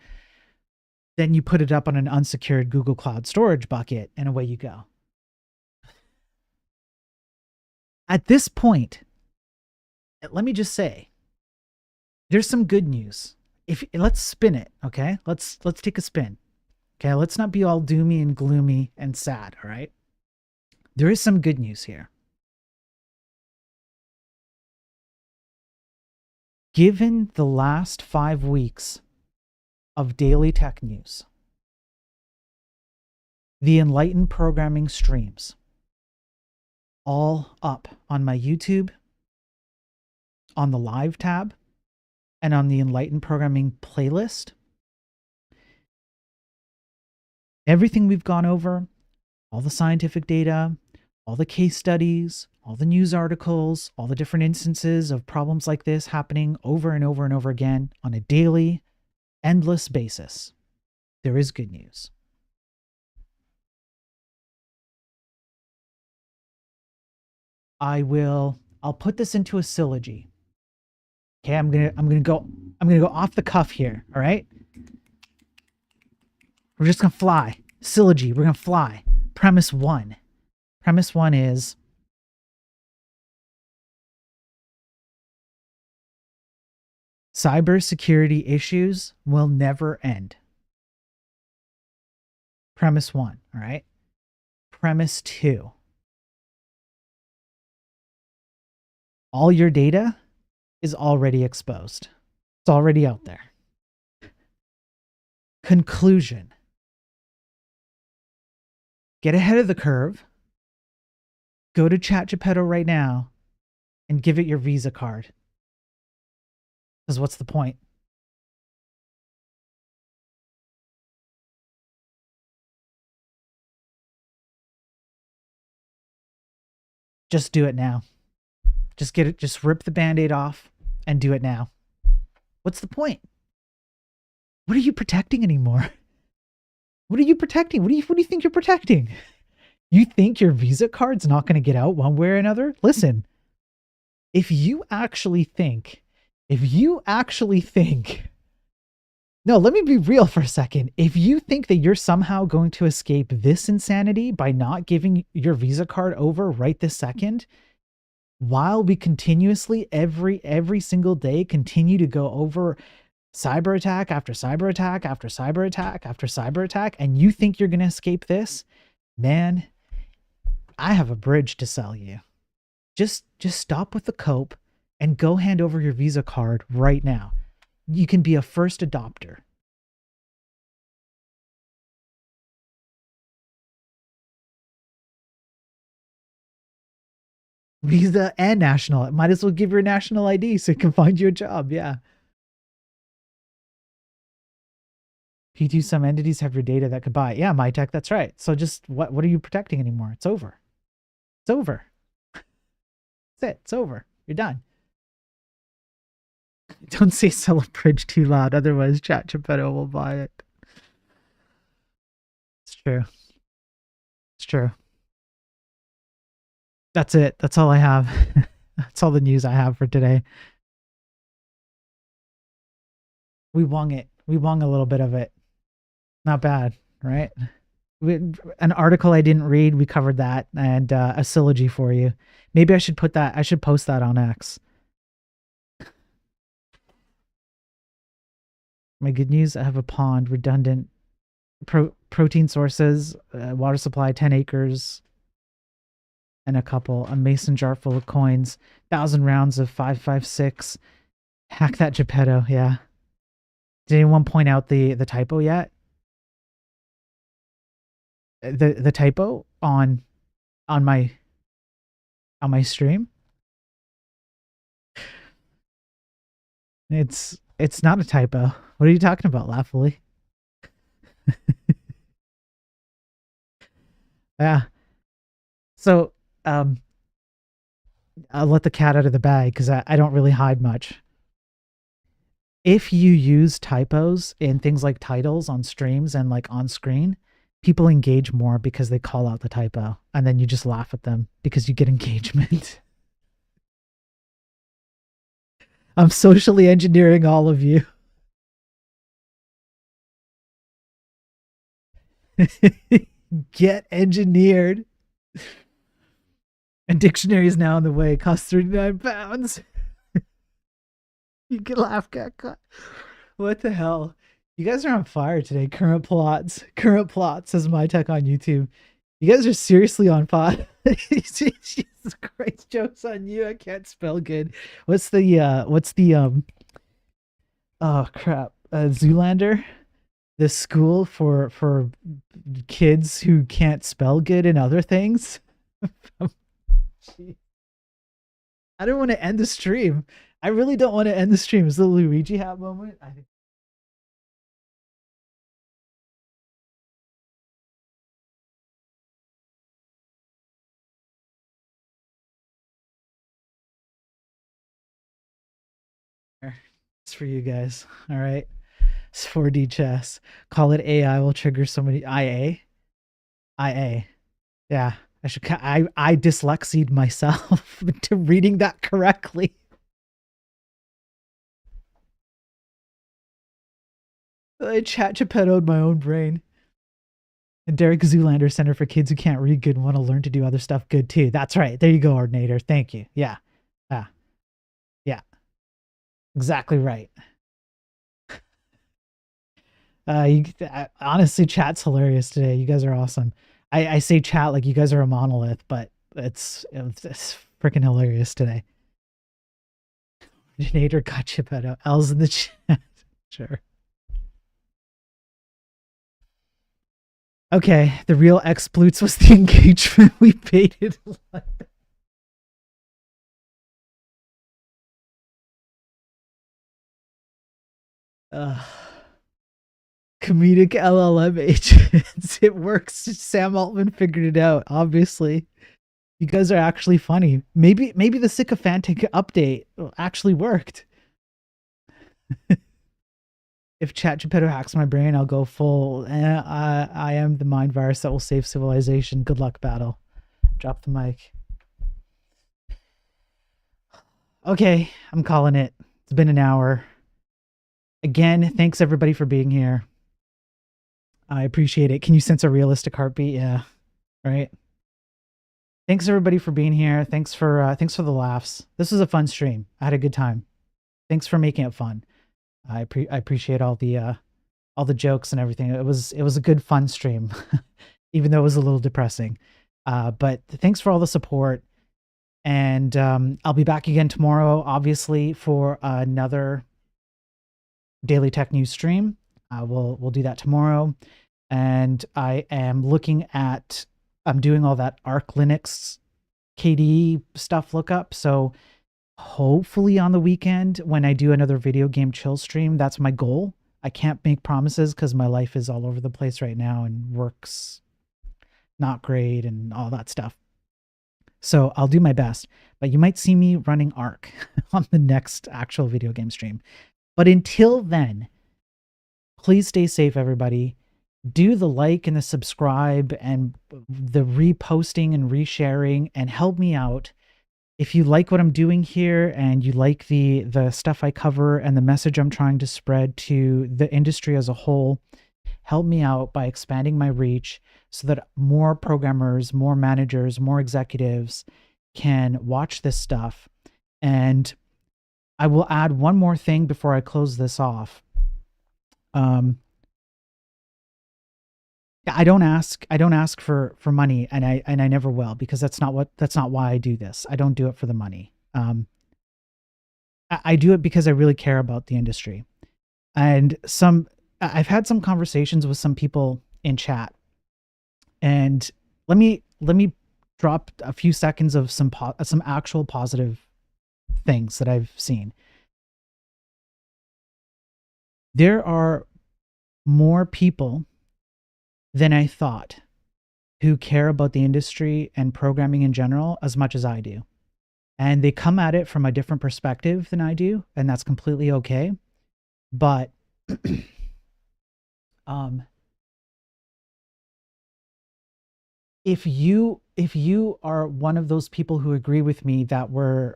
Then you put it up on an unsecured Google Cloud Storage bucket and away you go. At this point, let me just say, there's some good news. Let's spin it, okay? Let's take a spin. Okay, let's not be all doomy and gloomy and sad, all right? There is some good news here. Given the last 5 weeks of daily tech news, the Enlightened Programming streams, all up on my YouTube, on the live tab, and on the Enlightened Programming playlist. Everything we've gone over, all the scientific data, all the case studies, all the news articles, all the different instances of problems like this happening over and over and over again on a daily, endless basis. There is good news. I'll put this into a syllogy. Okay, I'm gonna go off the cuff here, all right? We're just gonna fly. Syllogy, we're gonna fly. Premise 1. Premise 1 is cybersecurity issues will never end. Premise 1, all right? Premise 2. All your data is already exposed. It's already out there. Conclusion. Get ahead of the curve. Go to ChatGeppetto right now and give it your Visa card. Because what's the point? Just do it now. Just rip the Band-Aid off and do it now. What's the point? What are you protecting anymore? What are you protecting? What do you think you're protecting? You think your Visa card's not going to get out one way or another? Listen, if you actually think, no, let me be real for a second. If you think that you're somehow going to escape this insanity by not giving your Visa card over right this second, while we continuously every single day continue to go over cyber attack after cyber attack after cyber attack after cyber attack, and you think you're going to escape this, man, I have a bridge to sell you. Just stop with the cope and go hand over your Visa card right now. You can be a first adopter. Visa and national. It might as well give your national ID so it can find you a job. Yeah. P2, some entities have your data that could buy. Yeah, MyTech, that's right. So just what are you protecting anymore? It's over. It's over. That's it. It's over. You're done. Don't say sell a bridge too loud, otherwise ChatGeppetto will buy it. It's true. It's true. That's it. That's all I have. That's all the news I have for today. We wung it. We wung a little bit of it. Not bad, right? An article I didn't read, we covered that, and a syllogy for you. Maybe I should put that, I should post that on X. My good news, I have a pond, redundant protein sources, water supply, 10 acres, and a mason jar full of coins, 1,000 rounds of 5.56. Hack that Geppetto, yeah. Did anyone point out the typo yet? The typo on my stream? It's not a typo. What are you talking about, Laughfully? Yeah. So, I'll let the cat out of the bag because I don't really hide much. If you use typos in things like titles on streams and like on screen, people engage more because they call out the typo, and then you just laugh at them because you get engagement. I'm socially engineering all of you. Get engineered. A dictionary is now on the way. It costs £39. You can laugh, cat. What the hell? You guys are on fire today. Current plots. Current plots says My Tech on YouTube. You guys are seriously on fire. Jesus Christ, jokes on you. I can't spell good. What's the oh crap. Zoolander? The school for kids who can't spell good and other things. I don't want to end the stream. I really don't want to end the stream. Is the Luigi hat moment? I think. It's for you guys. All right. It's 4D chess. Call it AI will trigger so many IA. IA. Yeah. I dyslexied myself to reading that correctly. I chat Geppetto'd my own brain. And Derek Zoolander, Center for Kids Who Can't Read Good and Want to Learn to Do Other Stuff Good too. That's right. There you go, Ordinator. Thank you. Yeah. Yeah. Exactly right. Honestly, chat's hilarious today. You guys are awesome. I say chat like you guys are a monolith, but it's freaking hilarious today. Ordinator got Geppetto. L's in the chat. Sure. Okay, the real exploits was the engagement we baited. Comedic LLM agents. It works. Sam Altman figured it out, obviously. You guys are actually funny. Maybe the sycophantic update actually worked. If Chat Geppetto hacks my brain, I'll go full. I am the mind virus that will save civilization. Good luck, battle. Drop the mic. Okay, I'm calling it. It's been an hour. Again, thanks everybody for being here. I appreciate it. Can you sense a realistic heartbeat? Yeah, right. Thanks everybody for being here. Thanks for the laughs. This was a fun stream. I had a good time. Thanks for making it fun. I appreciate all the jokes and everything. It was a good fun stream, even though it was a little depressing. But thanks for all the support. And I'll be back again tomorrow, obviously, for another Daily Tech News stream. We'll do that tomorrow. And I am I'm doing all that Arc Linux KDE stuff lookup. So hopefully on the weekend when I do another video game chill stream, that's my goal. I can't make promises because my life is all over the place right now and work's not great and all that stuff. So I'll do my best, but you might see me running Arc on the next actual video game stream. But until then, please stay safe, everybody. Do the like and the subscribe and the reposting and resharing and help me out. If you like what I'm doing here and you like the stuff I cover and the message I'm trying to spread to the industry as a whole, help me out by expanding my reach so that more programmers, more managers, more executives can watch this stuff. And I will add one more thing before I close this off. I don't ask for money, and I never will, because that's not why I do this. I don't do it for the money. I do it because I really care about the industry. And I've had some conversations with some people in chat, and let me drop a few seconds of some actual positive things that I've seen. There are more people than I thought who care about the industry and programming in general as much as I do. And they come at it from a different perspective than I do, and that's completely okay. But if you are one of those people who agree with me that we're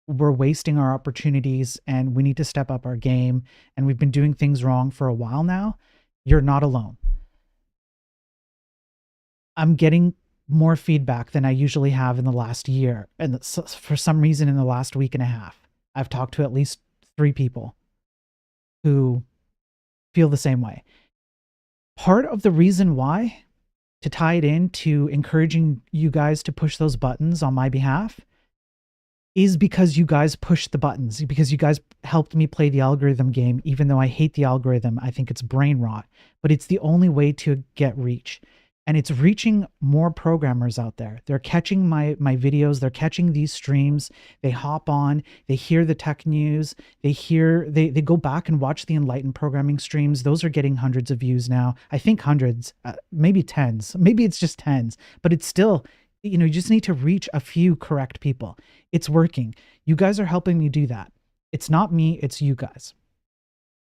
wasting our opportunities and we need to step up our game and we've been doing things wrong for a while now, you're not alone. I'm getting more feedback than I usually have in the last year. And for some reason, in the last week and a half, I've talked to at least 3 people who feel the same way. Part of the reason why, to tie it into encouraging you guys to push those buttons on my behalf, is because you guys pushed the buttons, because you guys helped me play the algorithm game, even though I hate the algorithm. I think it's brain rot, but it's the only way to get reach. And it's reaching more programmers out there. They're catching my videos. They're catching these streams. They hop on, they hear the tech news. They go back and watch the Enlightened programming streams. Those are getting hundreds of views now. I think hundreds, maybe tens, maybe it's just tens, but it's still, you just need to reach a few correct people. It's working. You guys are helping me do that. It's not me, it's you guys.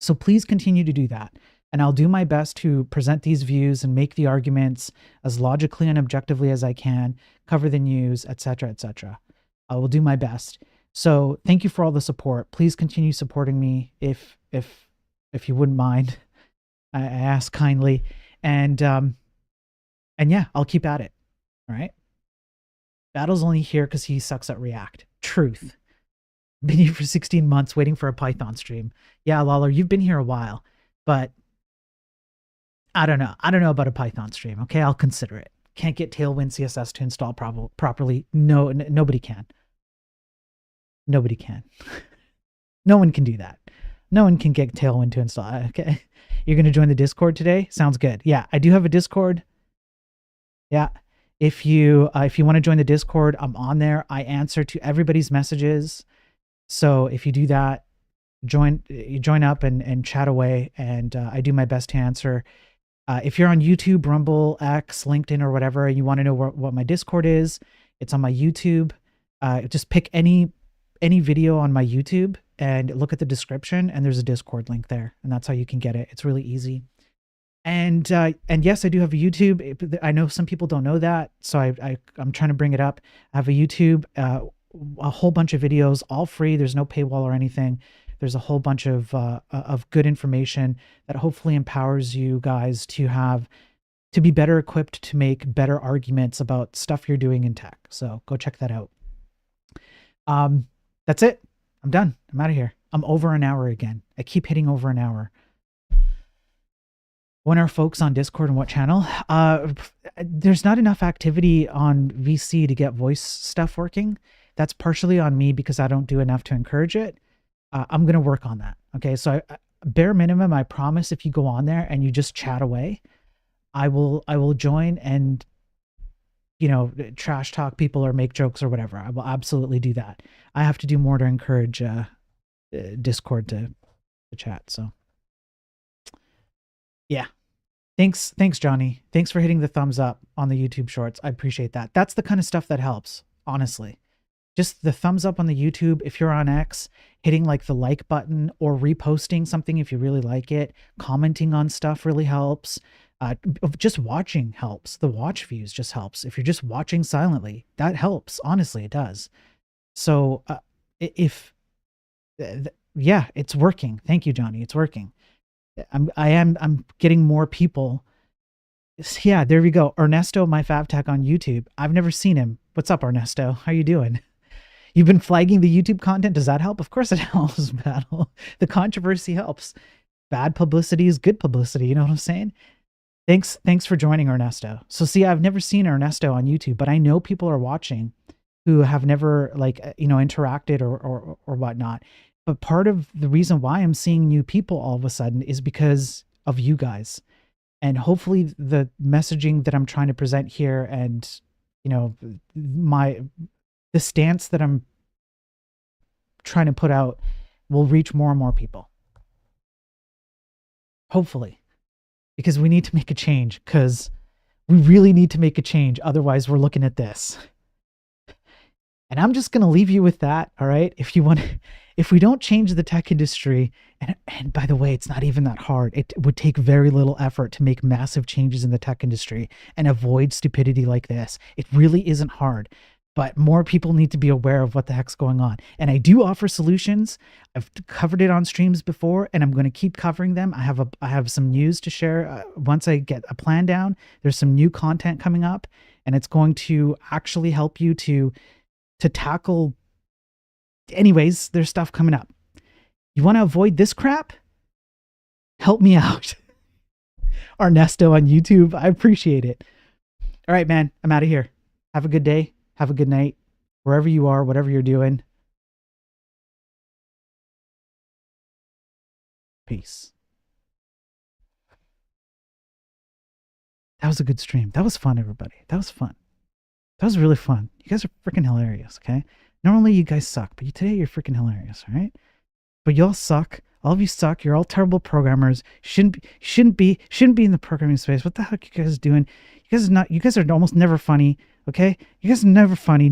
So please continue to do that. And I'll do my best to present these views and make the arguments as logically and objectively as I can, cover the news, etc., etc. I will do my best. So thank you for all the support. Please continue supporting me if you wouldn't mind. I ask kindly. And yeah, I'll keep at it. All right. Battle's only here because he sucks at React. Truth. Been here for 16 months waiting for a Python stream. Yeah, Lawler, you've been here a while, but I don't know. I don't know about a Python stream. Okay, I'll consider it. Can't get Tailwind CSS to install properly. No, nobody can. Nobody can. No one can do that. No one can get Tailwind to install. Okay, you're gonna join the Discord today? Sounds good. Yeah, I do have a Discord. Yeah, if you want to join the Discord, I'm on there. I answer to everybody's messages. So if you do that, join up and chat away, and I do my best to answer. If you're on YouTube, Rumble, X, LinkedIn, or whatever, and you want to know what my Discord is, it's on my YouTube. Just pick any video on my YouTube and look at the description, and there's a Discord link there, and that's how you can get it. It's really easy. And yes, I do have a YouTube. I know some people don't know that, so I'm trying to bring it up. I have a YouTube, a whole bunch of videos, all free. There's no paywall or anything. There's a whole bunch of good information that hopefully empowers you guys to be better equipped to make better arguments about stuff you're doing in tech. So go check that out. That's it. I'm done. I'm out of here. I'm over an hour again. I keep hitting over an hour. When are folks on Discord and what channel? There's not enough activity on VC to get voice stuff working. That's partially on me because I don't do enough to encourage it. I'm going to work on that. Okay. So bare minimum, I promise if you go on there and you just chat away, I will join and, trash talk people or make jokes or whatever. I will absolutely do that. I have to do more to encourage Discord to chat. So yeah. Thanks, Johnny. Thanks for hitting the thumbs up on the YouTube shorts. I appreciate that. That's the kind of stuff that helps, honestly. Just the thumbs up on the YouTube. If you're on X, hitting like the like button or reposting something if you really like it. Commenting on stuff really helps. Just watching helps. The watch views just helps. If you're just watching silently, that helps. Honestly, it does. So yeah, it's working. Thank you, Johnny. It's working. I'm getting more people. Yeah, there we go. Ernesto, my FabTech on YouTube. I've never seen him. What's up, Ernesto? How you doing? You've been flagging the YouTube content. Does that help? Of course it helps, Battle. The controversy helps. Bad publicity is good publicity. You know what I'm saying? Thanks for joining, Ernesto. So see, I've never seen Ernesto on YouTube, but I know people are watching who have never interacted or whatnot. But part of the reason why I'm seeing new people all of a sudden is because of you guys. And hopefully the messaging that I'm trying to present here and, the stance that I'm trying to put out will reach more and more people. Hopefully. Because we need to make a change, because we really need to make a change. Otherwise, we're looking at this. And I'm just going to leave you with that. All right. If you want if we don't change the tech industry, and by the way, it's not even that hard. It would take very little effort to make massive changes in the tech industry and avoid stupidity like this. It really isn't hard, but more people need to be aware of what the heck's going on. And I do offer solutions. I've covered it on streams before, and I'm going to keep covering them. I have some news to share. Once I get a plan down, there's some new content coming up, and it's going to actually help you to tackle. Anyways, there's stuff coming up. You want to avoid this crap? Help me out. Ernesto on YouTube. I appreciate it. All right, man. I'm out of here. Have a good day. Have a good night. Wherever you are, whatever you're doing. Peace. That was a good stream. That was fun, everybody. That was fun. That was really fun. You guys are freaking hilarious, okay? Normally you guys suck, but today you're freaking hilarious, all right? But y'all suck. All of you suck. You're all terrible programmers. Shouldn't be in the programming space. What the heck are you guys doing? You guys are almost never funny, okay? You guys are never funny.